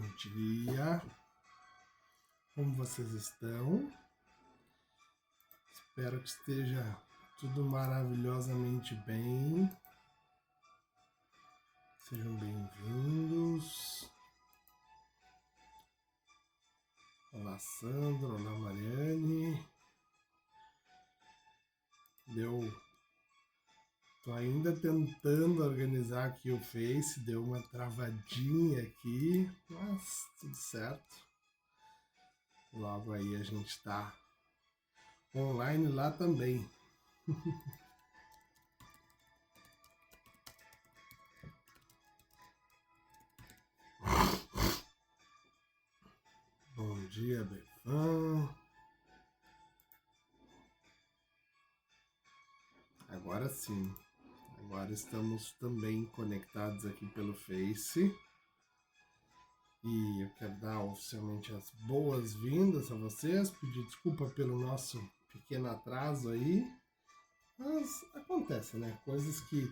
dia, como vocês estão? Espero que esteja tudo maravilhosamente bem. Sejam bem-vindos. Olá, Sandro. Olá, Mariane. Tô ainda tentando organizar aqui o Face, deu uma travadinha aqui, mas tudo certo. Logo aí a gente tá online lá também. Bom dia, Befan. Agora sim. Agora estamos também conectados aqui pelo Face. E eu quero dar oficialmente as boas-vindas a vocês. Pedir desculpa pelo nosso pequeno atraso aí. Mas acontece, né? Coisas que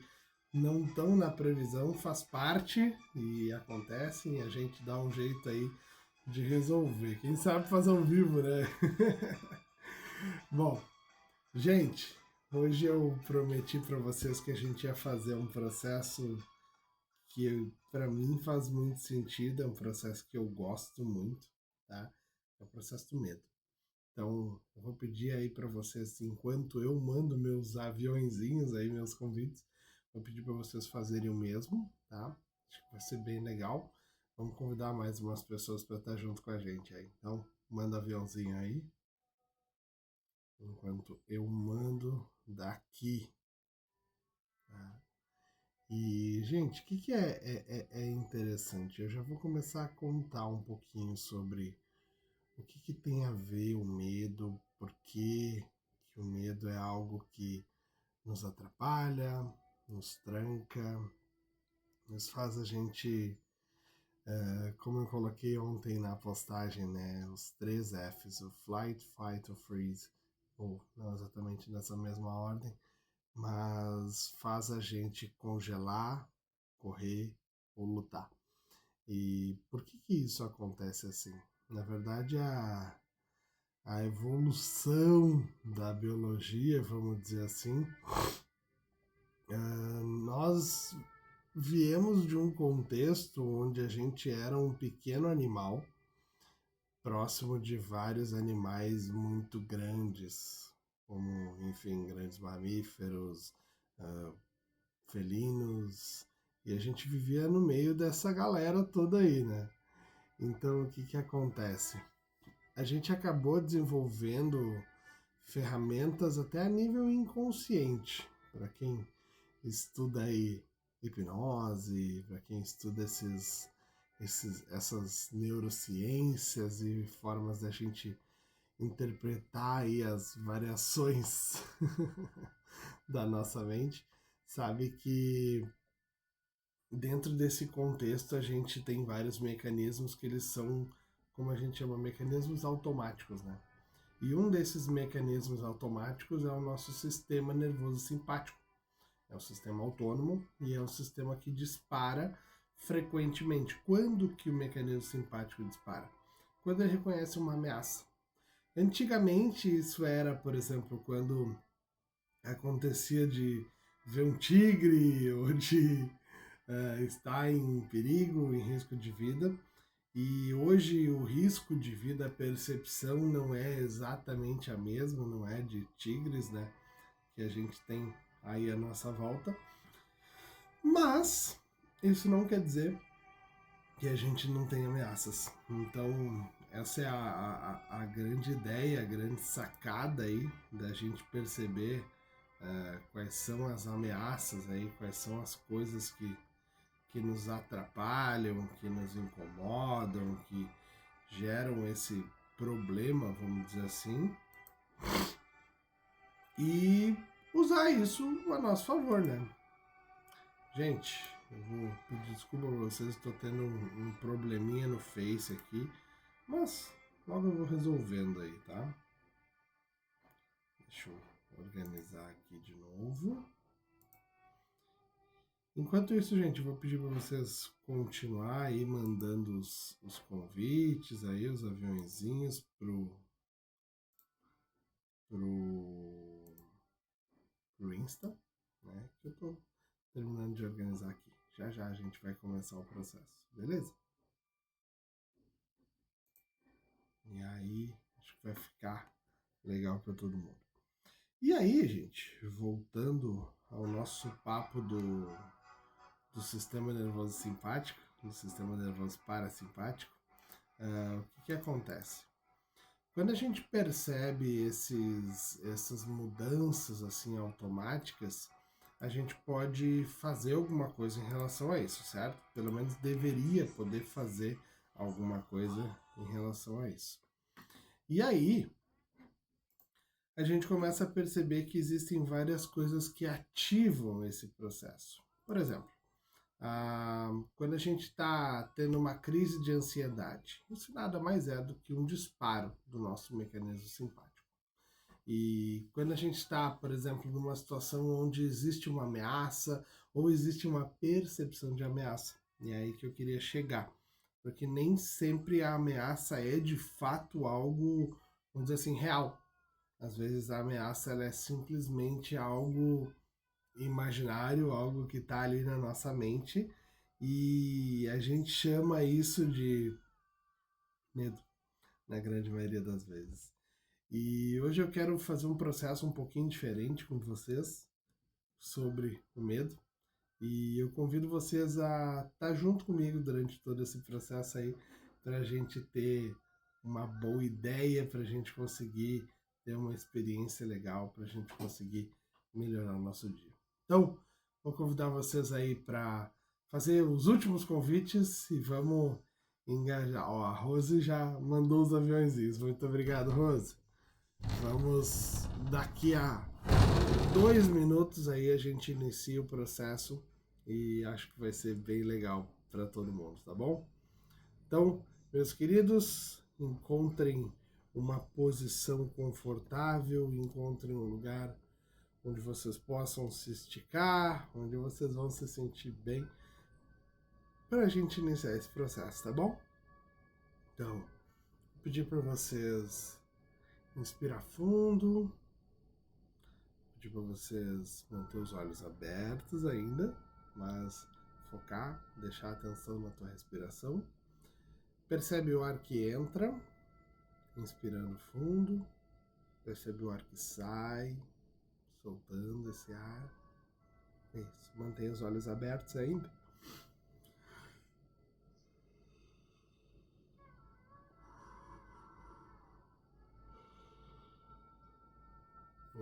não estão na previsão, faz parte e acontecem, e a gente dá um jeito aí de resolver. Quem sabe fazer ao vivo, né? Bom, gente, hoje eu prometi para vocês que a gente ia fazer um processo que para mim faz muito sentido, é um processo que eu gosto muito, tá? É o processo do medo. Então, eu vou pedir aí para vocês, enquanto eu mando meus aviõezinhos aí, meus convites, vou pedir para vocês fazerem o mesmo, tá? Acho que vai ser bem legal. Vamos convidar mais umas pessoas para estar junto com a gente aí. Então, manda aviãozinho aí, enquanto eu mando daqui, tá? E, gente, o que é interessante? Eu já vou começar a contar um pouquinho sobre o que tem a ver o medo, por que o medo é algo que nos atrapalha, nos tranca, nos faz a gente, como eu coloquei ontem na postagem, né, os 3 Fs, o Flight, Fight or Freeze, ou não exatamente nessa mesma ordem, mas faz a gente congelar, correr ou lutar. E por que isso acontece assim? Na verdade, a evolução da biologia, vamos dizer assim, nós viemos de um contexto onde a gente era um pequeno animal próximo de vários animais muito grandes, como, enfim, grandes mamíferos, felinos, e a gente vivia no meio dessa galera toda aí, né? Então, o que acontece? A gente acabou desenvolvendo ferramentas até a nível inconsciente. Para quem estuda aí hipnose, para quem estuda essas neurociências e formas da gente interpretar aí as variações da nossa mente, sabe que dentro desse contexto a gente tem vários mecanismos que eles são, como a gente chama, mecanismos automáticos, né? E um desses mecanismos automáticos é o nosso sistema nervoso simpático. É um sistema autônomo e é um sistema que dispara frequentemente. Quando que o mecanismo simpático dispara? Quando ele reconhece uma ameaça. Antigamente isso era, por exemplo, quando acontecia de ver um tigre ou de estar em perigo, em risco de vida. E hoje o risco de vida, a percepção não é exatamente a mesma, não é de tigres, né? Que a gente tem aí à nossa volta. Mas isso não quer dizer que a gente não tem ameaças. Então, essa é a grande ideia, a grande sacada aí da gente perceber quais são as ameaças aí, quais são as coisas que nos atrapalham, que nos incomodam, que geram esse problema, vamos dizer assim, e usar isso a nosso favor, né? Gente, eu vou pedir desculpa pra vocês, estou tendo um probleminha no Face aqui, mas logo eu vou resolvendo aí, tá? Deixa eu organizar aqui de novo. Enquanto isso, gente, eu vou pedir para vocês continuar aí mandando os convites aí, os aviãozinhos pro, pro Insta, né? Que eu tô terminando de organizar aqui. Já já a gente vai começar o processo, beleza? E aí, acho que vai ficar legal para todo mundo. E aí, gente, voltando ao nosso papo do sistema nervoso simpático, do sistema nervoso parasimpático, o que acontece? Quando a gente percebe essas mudanças assim automáticas, a gente pode fazer alguma coisa em relação a isso, certo? Pelo menos deveria poder fazer alguma coisa em relação a isso. E aí, a gente começa a perceber que existem várias coisas que ativam esse processo. Por exemplo, quando a gente está tendo uma crise de ansiedade, isso nada mais é do que um disparo do nosso mecanismo simpático. E quando a gente está, por exemplo, numa situação onde existe uma ameaça ou existe uma percepção de ameaça, e é aí que eu queria chegar, porque nem sempre a ameaça é de fato algo, vamos dizer assim, real. Às vezes a ameaça ela é simplesmente algo imaginário, algo que está ali na nossa mente e a gente chama isso de medo, na grande maioria das vezes. E hoje eu quero fazer um processo um pouquinho diferente com vocês sobre o medo. E eu convido vocês a estar junto comigo durante todo esse processo aí, para a gente ter uma boa ideia, para a gente conseguir ter uma experiência legal, para a gente conseguir melhorar o nosso dia. Então, vou convidar vocês aí para fazer os últimos convites e vamos engajar. Ó, a Rose já mandou os aviõezinhos. Muito obrigado, Rose. Vamos daqui a 2 minutos aí a gente inicia o processo e acho que vai ser bem legal para todo mundo, tá bom? Então, meus queridos, encontrem uma posição confortável, encontrem um lugar onde vocês possam se esticar, onde vocês vão se sentir bem para a gente iniciar esse processo, tá bom? Então, vou pedir para vocês inspirar fundo, pedir para vocês manter os olhos abertos ainda, mas focar, deixar a atenção na tua respiração. Percebe o ar que entra, inspirando fundo. Percebe o ar que sai, soltando esse ar. Isso, mantenha os olhos abertos ainda.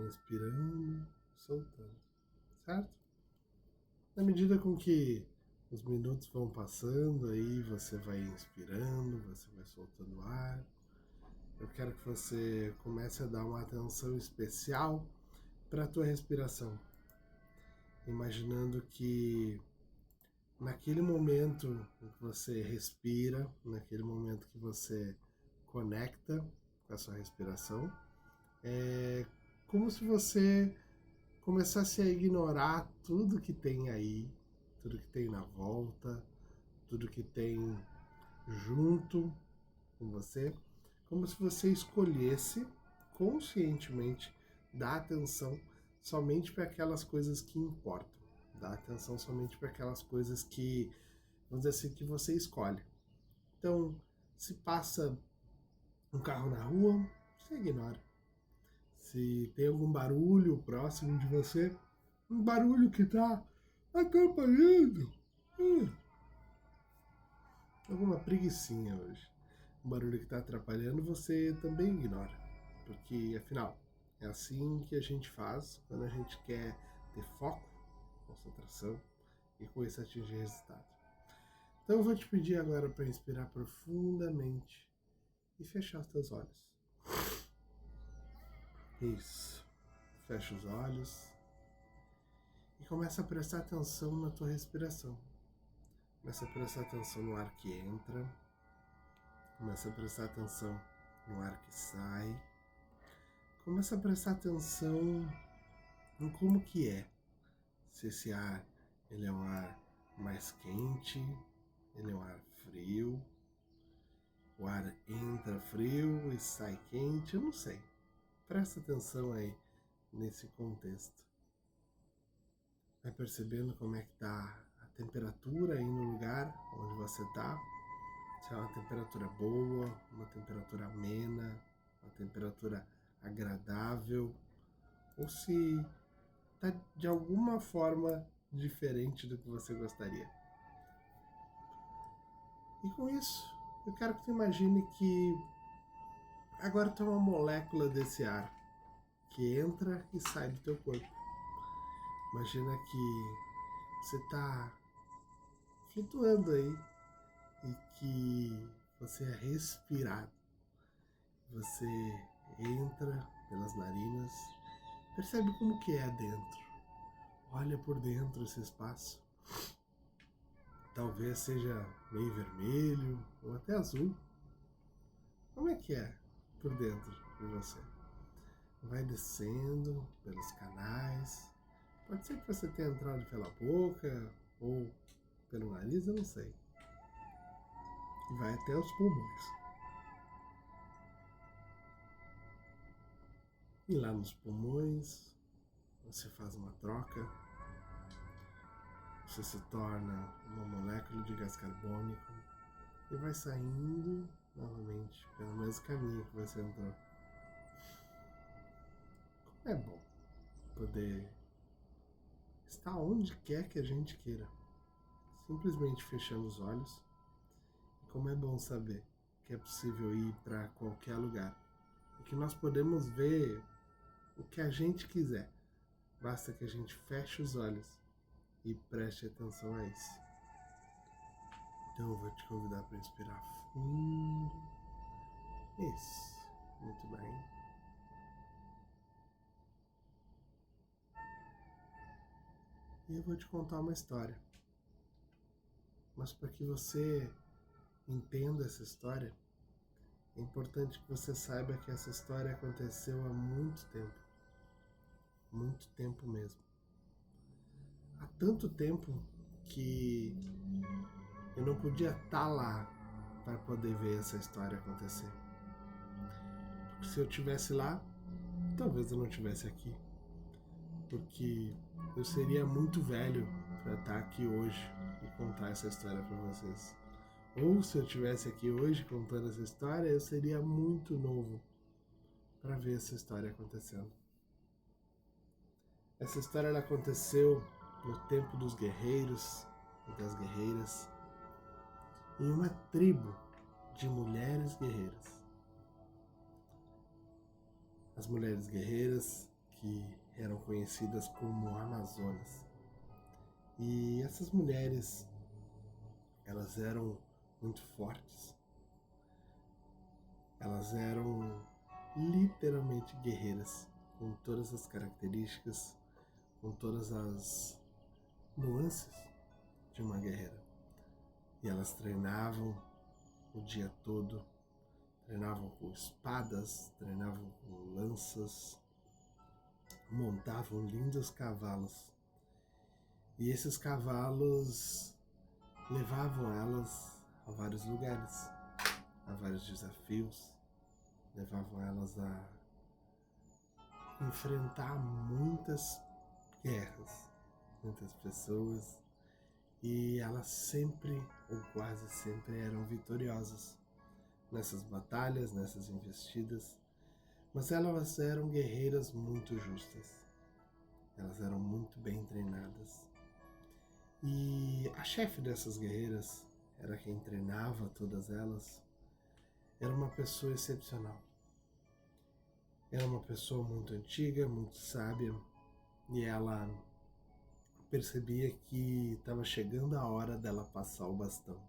Inspirando, soltando, certo? Na medida com que os minutos vão passando, aí você vai inspirando, você vai soltando ar. Eu quero que você comece a dar uma atenção especial para a tua respiração, imaginando que naquele momento que você respira, naquele momento que você conecta com a sua respiração, é como se você começasse a ignorar tudo que tem aí, tudo que tem na volta, tudo que tem junto com você, como se você escolhesse conscientemente dar atenção somente para aquelas coisas que importam, dar atenção somente para aquelas coisas que, vamos dizer assim, que você escolhe. Então, se passa um carro na rua, você ignora. Se tem algum barulho próximo de você, um barulho que está atrapalhando, alguma preguicinha hoje, um barulho que está atrapalhando, você também ignora, porque afinal é assim que a gente faz quando a gente quer ter foco, concentração e com isso atingir resultado. Então eu vou te pedir agora para inspirar profundamente e fechar os teus olhos. Isso. Fecha os olhos e começa a prestar atenção na tua respiração. Começa a prestar atenção no ar que entra. Começa a prestar atenção no ar que sai. Começa a prestar atenção em como que é. Se esse ar Ele é um ar mais quente, ele é um ar frio, o ar entra frio e sai quente, eu não sei. Presta atenção aí nesse contexto. Vai percebendo como é que tá a temperatura aí no lugar onde você tá. Se é uma temperatura boa, uma temperatura amena, uma temperatura agradável, ou se tá de alguma forma diferente do que você gostaria. E com isso, eu quero que tu imagine que agora tu é uma molécula desse ar que entra e sai do teu corpo. Imagina que você está flutuando aí e que você é respirado. Você entra pelas narinas, percebe como que é dentro. Olha por dentro esse espaço. Talvez seja meio vermelho ou até azul. Como é que é por dentro de você? Vai descendo pelos canais. Pode ser que você tenha entrado pela boca ou pelo nariz, eu não sei. Vai até os pulmões. E lá nos pulmões, você faz uma troca. Você se torna uma molécula de gás carbônico e vai saindo novamente pelo mesmo caminho que você entrou. Como é bom poder estar onde quer que a gente queira, simplesmente fechando os olhos. E como é bom saber que é possível ir para qualquer lugar e que nós podemos ver o que a gente quiser. Basta que a gente feche os olhos e preste atenção a isso. Então eu vou te convidar para respirar fundo. Isso, muito bem. E eu vou te contar uma história. Mas para que você entenda essa história, é importante que você saiba que essa história aconteceu há muito tempo mesmo. Há tanto tempo que eu não podia estar lá para poder ver essa história acontecer. Porque se eu estivesse lá, talvez eu não estivesse aqui. Porque eu seria muito velho para estar aqui hoje e contar essa história para vocês. Ou se eu estivesse aqui hoje contando essa história, eu seria muito novo para ver essa história acontecendo. Essa história ela aconteceu no tempo dos guerreiros e das guerreiras, em uma tribo de mulheres guerreiras. As mulheres guerreiras que eram conhecidas como Amazonas. E essas mulheres, elas eram muito fortes. Elas eram literalmente guerreiras, com todas as características, com todas as nuances de uma guerreira. E elas treinavam o dia todo, treinavam com espadas, treinavam com lanças, montavam lindos cavalos. E esses cavalos levavam elas a vários lugares, a vários desafios, levavam elas a enfrentar muitas guerras, muitas pessoas, e elas sempre, ou quase sempre, eram vitoriosas nessas batalhas, nessas investidas, mas elas eram guerreiras muito justas, elas eram muito bem treinadas. E a chefe dessas guerreiras, era quem treinava todas elas, era uma pessoa excepcional. Era uma pessoa muito antiga, muito sábia, e ela percebia que estava chegando a hora dela passar o bastão,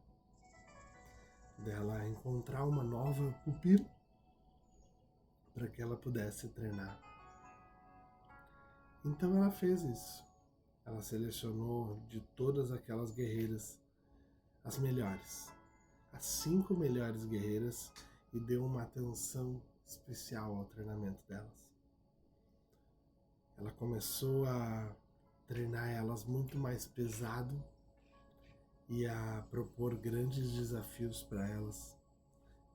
dela encontrar uma nova pupila para que ela pudesse treinar. Então ela fez isso. Ela selecionou de todas aquelas guerreiras as melhores, as 5 melhores guerreiras, e deu uma atenção especial ao treinamento delas. Ela começou a treinar elas muito mais pesado e a propor grandes desafios para elas,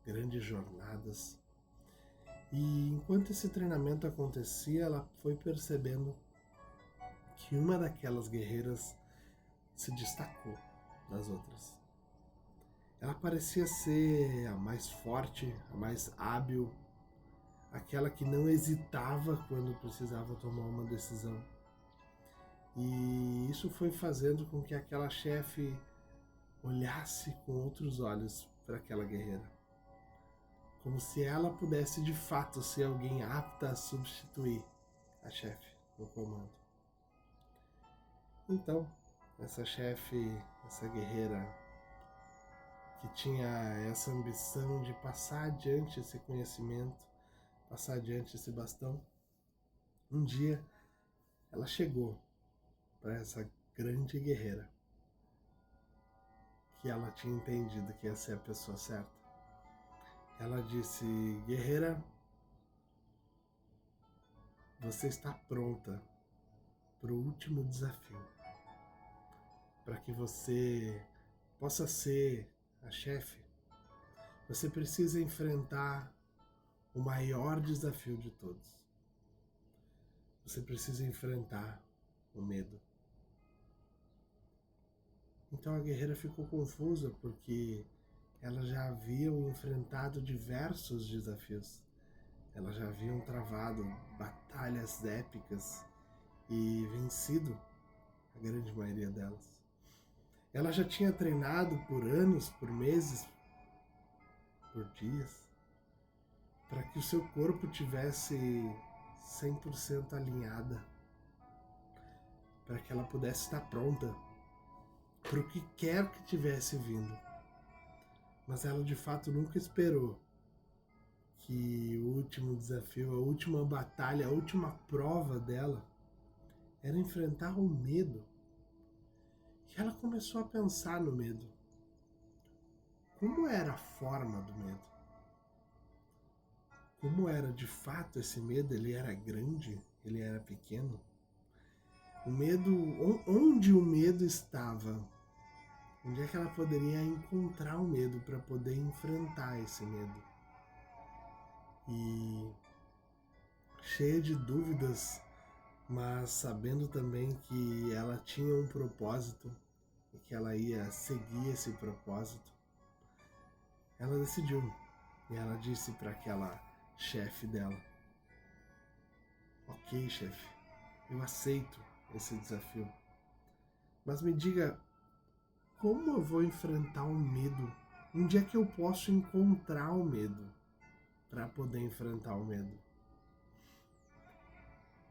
grandes jornadas. E enquanto esse treinamento acontecia, ela foi percebendo que uma daquelas guerreiras se destacou das outras. Ela parecia ser a mais forte, a mais hábil, aquela que não hesitava quando precisava tomar uma decisão. E isso foi fazendo com que aquela chefe olhasse com outros olhos para aquela guerreira, como se ela pudesse de fato ser alguém apta a substituir a chefe no comando. Então, essa chefe, essa guerreira que tinha essa ambição de passar adiante esse conhecimento, passar adiante esse bastão, um dia ela chegou para essa grande guerreira que ela tinha entendido que ia ser a pessoa certa. Ela disse: guerreira, você está pronta para o último desafio, para que você possa ser a chefe. Você precisa enfrentar o maior desafio de todos. Você precisa enfrentar o medo. Então a guerreira ficou confusa porque elas já haviam enfrentado diversos desafios. Elas já haviam travado batalhas épicas e vencido a grande maioria delas. Ela já tinha treinado por anos, por meses, por dias, para que o seu corpo tivesse 100% alinhada, para que ela pudesse estar pronta para o que quer que tivesse vindo. Mas ela de fato nunca esperou que o último desafio, a última batalha, a última prova dela era enfrentar o medo. E ela começou a pensar no medo. Como era a forma do medo? Como era de fato esse medo? Ele era grande? Ele era pequeno? O medo, onde o medo estava? Onde é que ela poderia encontrar o medo para poder enfrentar esse medo? E cheia de dúvidas, mas sabendo também que ela tinha um propósito e que ela ia seguir esse propósito, ela decidiu. E ela disse para aquela chefe dela: ok, chefe, eu aceito esse desafio, mas me diga, como eu vou enfrentar o medo? Onde é que eu posso encontrar o medo para poder enfrentar o medo?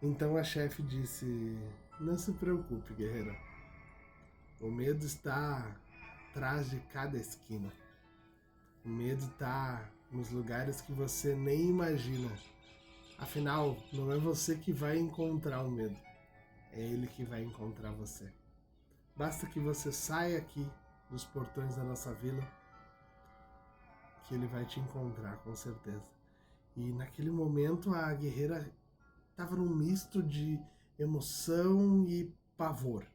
Então a chefe disse: não se preocupe, guerreira. O medo está atrás de cada esquina. O medo está nos lugares que você nem imagina. Afinal, não é você que vai encontrar o medo. É ele que vai encontrar você. Basta que você saia aqui dos portões da nossa vila, que ele vai te encontrar, com certeza. E naquele momento a guerreira estava num misto de emoção e pavor,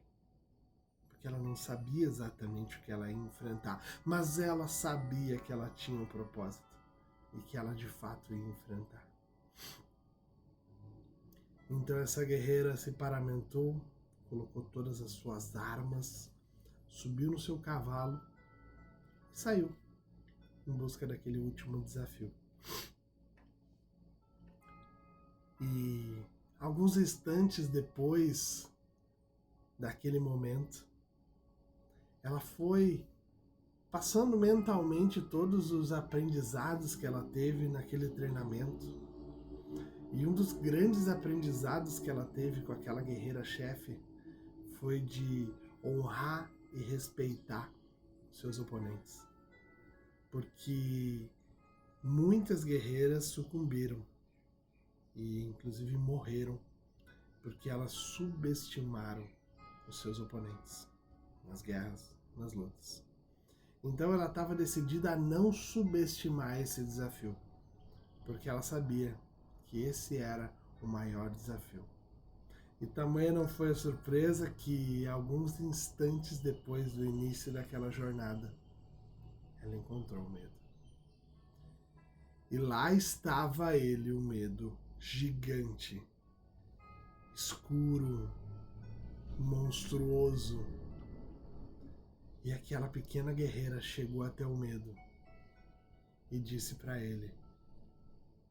porque ela não sabia exatamente o que ela ia enfrentar, mas ela sabia que ela tinha um propósito e que ela de fato ia enfrentar. Então essa guerreira se paramentou, colocou todas as suas armas, subiu no seu cavalo e saiu em busca daquele último desafio. E alguns instantes depois daquele momento, ela foi passando mentalmente todos os aprendizados que ela teve naquele treinamento. E um dos grandes aprendizados que ela teve com aquela guerreira chefe foi de honrar e respeitar seus oponentes. Porque muitas guerreiras sucumbiram e inclusive morreram porque elas subestimaram os seus oponentes nas guerras, nas lutas. Então ela estava decidida a não subestimar esse desafio, porque ela sabia que esse era o maior desafio. E tamanha não foi a surpresa que, alguns instantes depois do início daquela jornada, ela encontrou o medo. E lá estava ele, o medo, gigante, escuro, monstruoso. E aquela pequena guerreira chegou até o medo e disse para ele: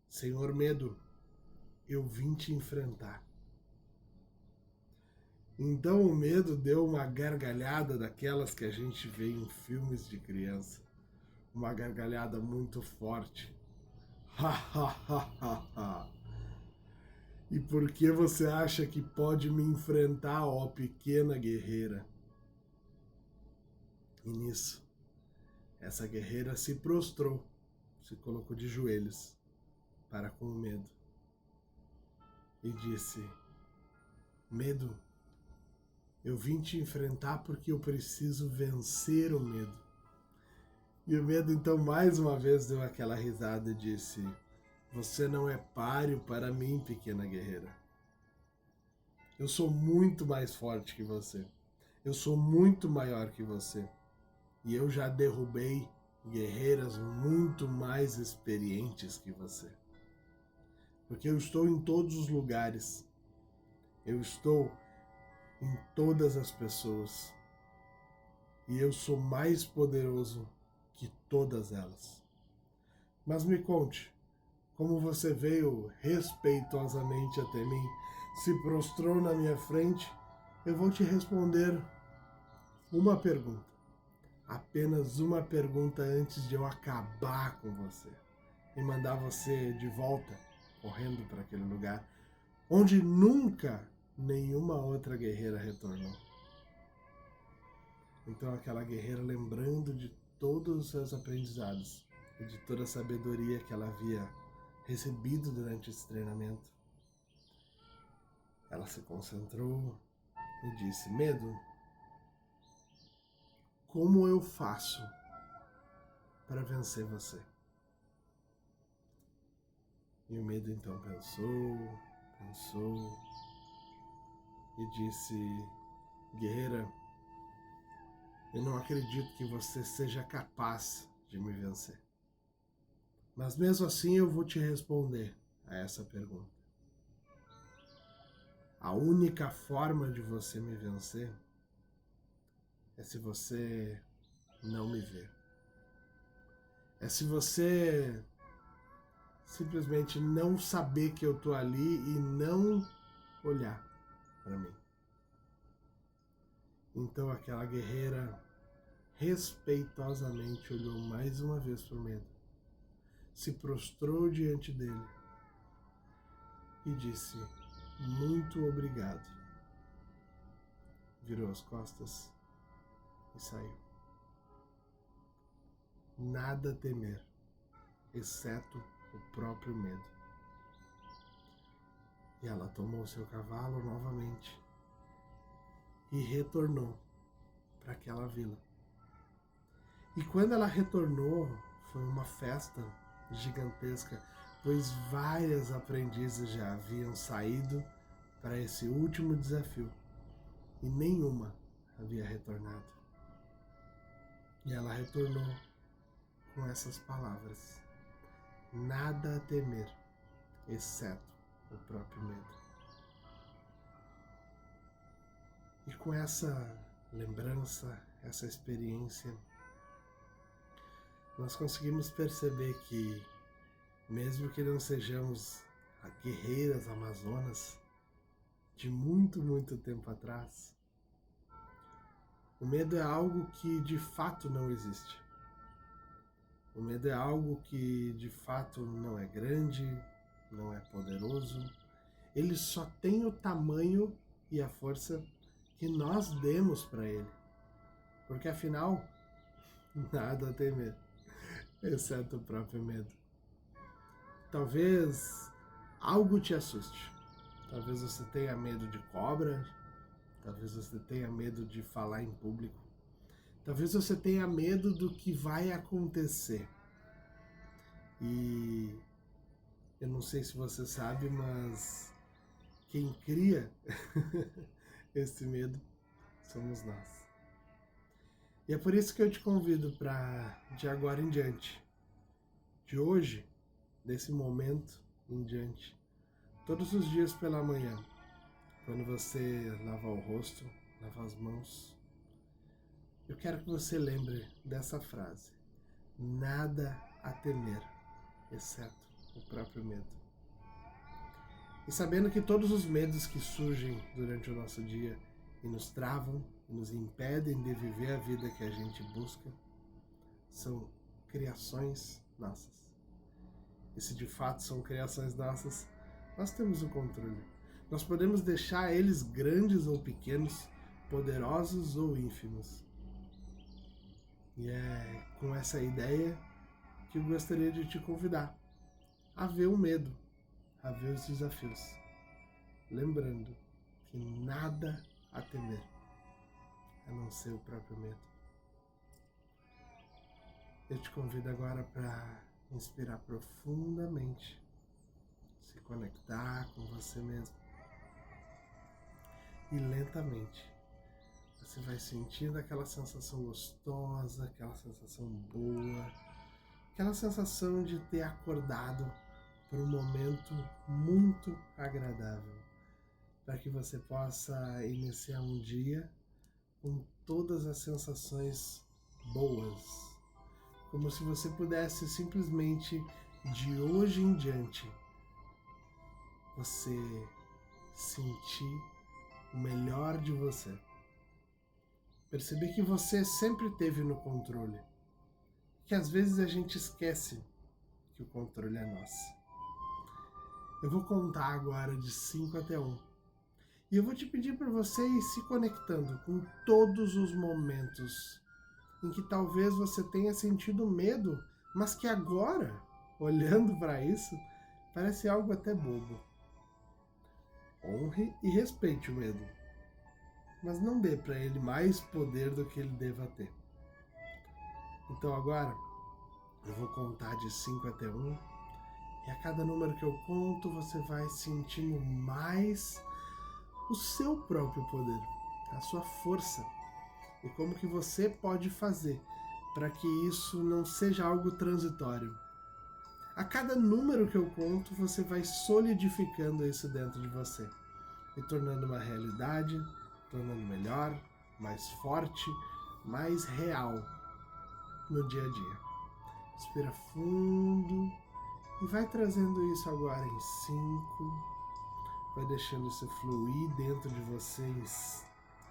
Senhor Medo, eu vim te enfrentar. Então o medo deu uma gargalhada daquelas que a gente vê em filmes de criança. Uma gargalhada muito forte. Ha ha ha ha ha. E por que você acha que pode me enfrentar, ó pequena guerreira? E nisso, essa guerreira se prostrou, se colocou de joelhos para com o medo e disse: Medo, eu vim te enfrentar porque eu preciso vencer o medo. E o medo então mais uma vez deu aquela risada e disse: Você não é páreo para mim, pequena guerreira. Eu sou muito mais forte que você. Eu sou muito maior que você. E eu já derrubei guerreiras muito mais experientes que você. Porque eu estou em todos os lugares. Eu estou em todas as pessoas. E eu sou mais poderoso que todas elas. Mas me conte, como você veio respeitosamente até mim, se prostrou na minha frente, eu vou te responder uma pergunta. Apenas uma pergunta antes de eu acabar com você e mandar você de volta, correndo para aquele lugar onde nunca nenhuma outra guerreira retornou. Então aquela guerreira, lembrando de todos os seus aprendizados e de toda a sabedoria que ela havia recebido durante esse treinamento, ela se concentrou e disse: Medo, como eu faço para vencer você? E o medo então pensou e disse: Guerreira, eu não acredito que você seja capaz de me vencer. Mas mesmo assim eu vou te responder a essa pergunta. A única forma de você me vencer é se você não me ver. É se você simplesmente não saber que eu tô ali e não olhar para mim. Então aquela guerreira respeitosamente olhou mais uma vez para o medo, se prostrou diante dele e disse: Muito obrigado. Virou as costas e saiu. Nada a temer, exceto o próprio medo. E ela tomou seu cavalo novamente e retornou para aquela vila. E quando ela retornou, foi uma festa gigantesca, pois várias aprendizes já haviam saído para esse último desafio e nenhuma havia retornado. E ela retornou com essas palavras: Nada a temer, exceto o próprio medo. E com essa lembrança, essa experiência, nós conseguimos perceber que, mesmo que não sejamos guerreiras amazonas de muito, muito tempo atrás, o medo é algo que de fato não existe. O medo é algo que de fato não é grande, não é poderoso. Ele só tem o tamanho e a força que nós demos para ele. Porque afinal, nada a temer, exceto o próprio medo. Talvez algo te assuste. Talvez você tenha medo de cobra. Talvez você tenha medo de falar em público. Talvez você tenha medo do que vai acontecer. E eu não sei se você sabe, mas quem cria esse medo somos nós. E é por isso que eu te convido para, de agora em diante, de hoje, desse momento em diante, todos os dias pela manhã, quando você lavar o rosto, lavar as mãos, eu quero que você lembre dessa frase: nada a temer, exceto o próprio medo. E sabendo que todos os medos que surgem durante o nosso dia e nos travam e nos impedem de viver a vida que a gente busca, são criações nossas. E se de fato são criações nossas, nós temos o controle. Nós podemos deixar eles grandes ou pequenos, poderosos ou ínfimos. E é com essa ideia que eu gostaria de te convidar a ver o medo, a ver os desafios. Lembrando que nada a temer, a não ser o próprio medo. Eu te convido agora para inspirar profundamente, se conectar com você mesmo. E lentamente você vai sentindo aquela sensação gostosa, aquela sensação boa, aquela sensação de ter acordado por um momento muito agradável, para que você possa iniciar um dia com todas as sensações boas, como se você pudesse simplesmente, de hoje em diante, você sentir o melhor de você. Perceber que você sempre esteve no controle, que às vezes a gente esquece que o controle é nosso. Eu vou contar agora de 5 até 1. E eu vou te pedir para você ir se conectando com todos os momentos em que talvez você tenha sentido medo, mas que agora, olhando para isso, parece algo até bobo. Honre e respeite o medo, mas não dê para ele mais poder do que ele deva ter. Então agora, eu vou contar de 5 até 1, e a cada número que eu conto, você vai sentindo mais o seu próprio poder, a sua força, e como que você pode fazer para que isso não seja algo transitório. A cada número que eu conto, você vai solidificando isso dentro de você e tornando uma realidade, tornando melhor, mais forte, mais real no dia a dia. Respira fundo e vai trazendo isso agora em 5. Vai deixando isso fluir dentro de vocês.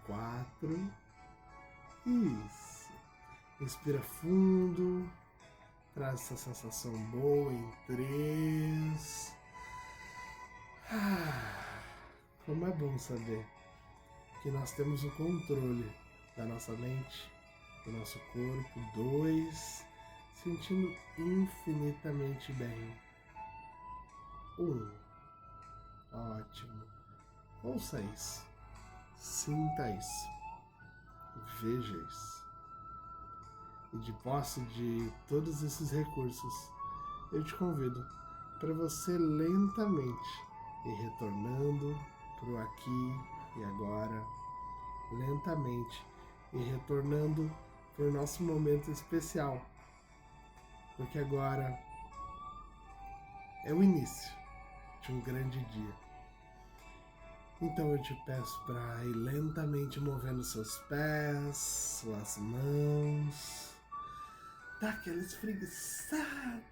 4. Isso. Respira fundo. Traz essa sensação boa em 3. Como é bom saber que nós temos o controle da nossa mente, do nosso corpo. 2. Sentindo infinitamente bem. 1. Ótimo. Ouça isso. Sinta isso. Veja isso. E de posse de todos esses recursos, eu te convido para você lentamente ir retornando para o aqui e agora, lentamente ir retornando para o nosso momento especial, porque agora é o início de um grande dia. Então eu te peço para ir lentamente movendo seus pés, suas mãos, dá aquela espreguiçada.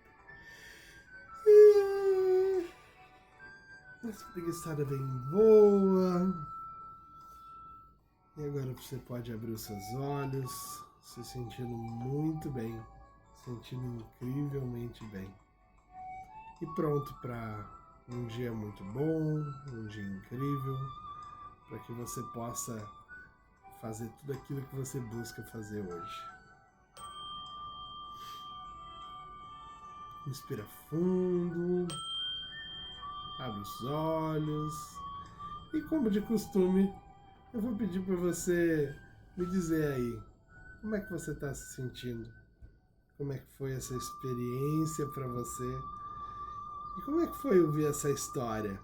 Uma espreguiçada bem boa. E agora você pode abrir os seus olhos, se sentindo muito bem, sentindo incrivelmente bem. E pronto para um dia muito bom, um dia incrível, para que você possa fazer tudo aquilo que você busca fazer hoje. Inspira fundo, abre os olhos e, como de costume, eu vou pedir para você me dizer aí, como é que você está se sentindo? Como é que foi essa experiência para você? E como é que foi ouvir essa história?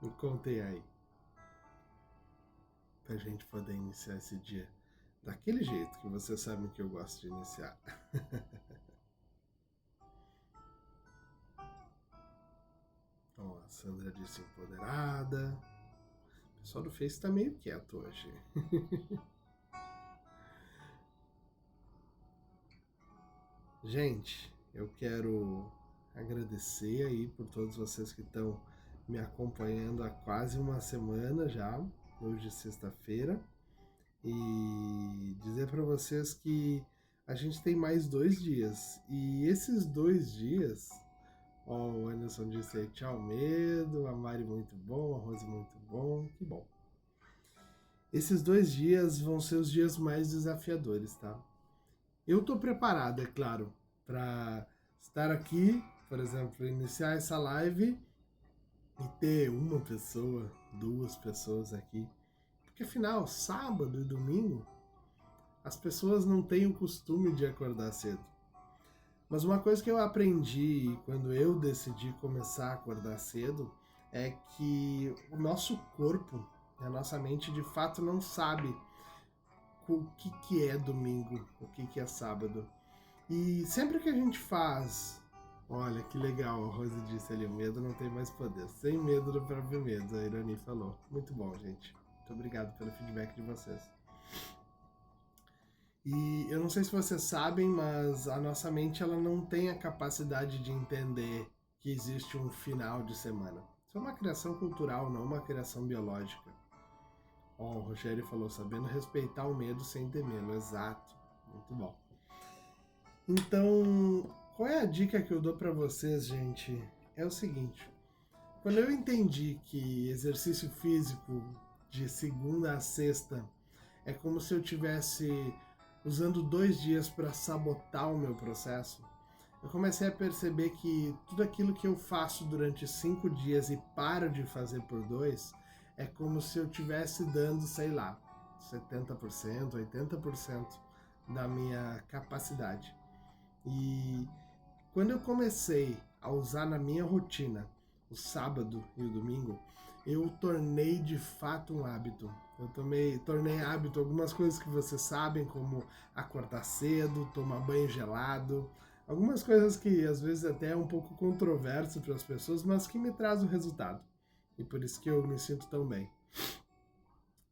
Me contem aí, pra gente poder iniciar esse dia daquele jeito que vocês sabem que eu gosto de iniciar. Ó, a Sandra disse empoderada. O pessoal do Face tá meio quieto hoje. Gente, eu quero agradecer aí por todos vocês que estão me acompanhando há quase uma semana já, hoje é sexta-feira, e dizer para vocês que a gente tem mais 2 dias, e esses 2 dias, ó, o Anderson disse aí, tchau medo, a Mari muito bom, a Rose muito bom, que bom. Esses 2 dias vão ser os dias mais desafiadores, tá? Eu tô preparado, é claro, para estar aqui, por exemplo, iniciar essa live e ter uma pessoa, 2 pessoas aqui. Porque afinal, sábado e domingo, as pessoas não têm o costume de acordar cedo. Mas uma coisa que eu aprendi quando eu decidi começar a acordar cedo é que o nosso corpo, a nossa mente de fato não sabe o que é domingo, o que é sábado. E sempre que a gente faz, olha que legal, a Rose disse ali, o medo não tem mais poder, sem medo do próprio medo, a Irani falou. Muito bom, gente. Muito obrigado pelo feedback de vocês. E eu não sei se vocês sabem, mas a nossa mente ela não tem a capacidade de entender que existe um final de semana. Isso é uma criação cultural, não uma criação biológica. Ó, o Rogério falou, sabendo respeitar o medo sem temê-lo. Exato. Muito bom. Então, qual é a dica que eu dou para vocês, gente? É o seguinte. Quando eu entendi que exercício físico de segunda a sexta é como se eu tivesse usando 2 dias para sabotar o meu processo, eu comecei a perceber que tudo aquilo que eu faço durante 5 dias e paro de fazer por 2 é como se eu estivesse dando, sei lá, 70%, 80% da minha capacidade. E quando eu comecei a usar na minha rotina o sábado e o domingo, eu tornei de fato um hábito. Eu tornei hábito algumas coisas que vocês sabem, como acordar cedo, tomar banho gelado, algumas coisas que às vezes até é um pouco controverso para as pessoas, mas que me traz o resultado. E por isso que eu me sinto tão bem.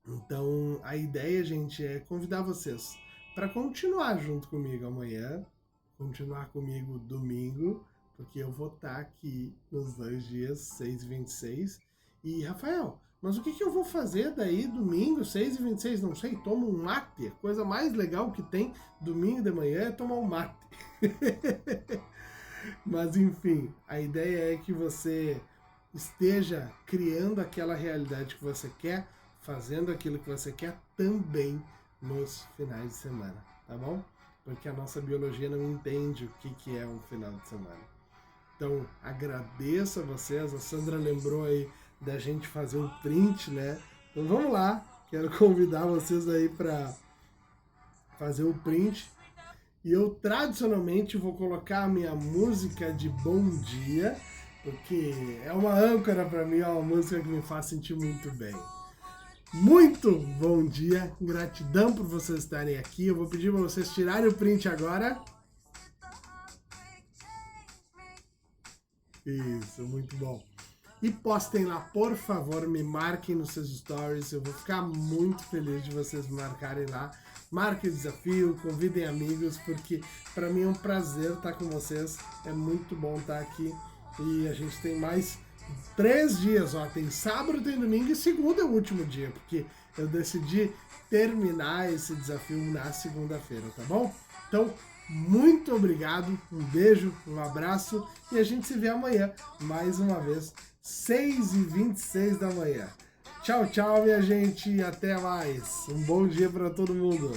Então, a ideia, gente, é convidar vocês para continuar junto comigo amanhã, continuar comigo domingo, porque eu vou estar aqui nos 2 dias, 6 e 26. E, Rafael, mas o que eu vou fazer daí domingo, 6 e 26? Não sei, toma um mate. A coisa mais legal que tem domingo de manhã é tomar um mate. Mas, enfim, a ideia é que você esteja criando aquela realidade que você quer, fazendo aquilo que você quer também nos finais de semana, tá bom? Porque a nossa biologia não entende o que é um final de semana. Então, agradeço a vocês. A Sandra lembrou aí da gente fazer um print, né? Então vamos lá. Quero convidar vocês aí para fazer o print. E eu tradicionalmente vou colocar a minha música de bom dia, porque é uma âncora para mim, é uma música que me faz sentir muito bem. Muito bom dia, gratidão por vocês estarem aqui. Eu vou pedir para vocês tirarem o print agora. Isso, muito bom. E postem lá, por favor, me marquem nos seus stories. Eu vou ficar muito feliz de vocês me marcarem lá. Marquem o desafio, convidem amigos, porque para mim é um prazer estar com vocês. É muito bom estar aqui. E a gente tem mais 3 dias, ó. Tem sábado, tem domingo e segunda é o último dia, porque eu decidi terminar esse desafio na segunda-feira, tá bom? Então, muito obrigado, um beijo, um abraço e a gente se vê amanhã, mais uma vez, 6h26 da manhã. Tchau, tchau, minha gente, e até mais. Um bom dia para todo mundo.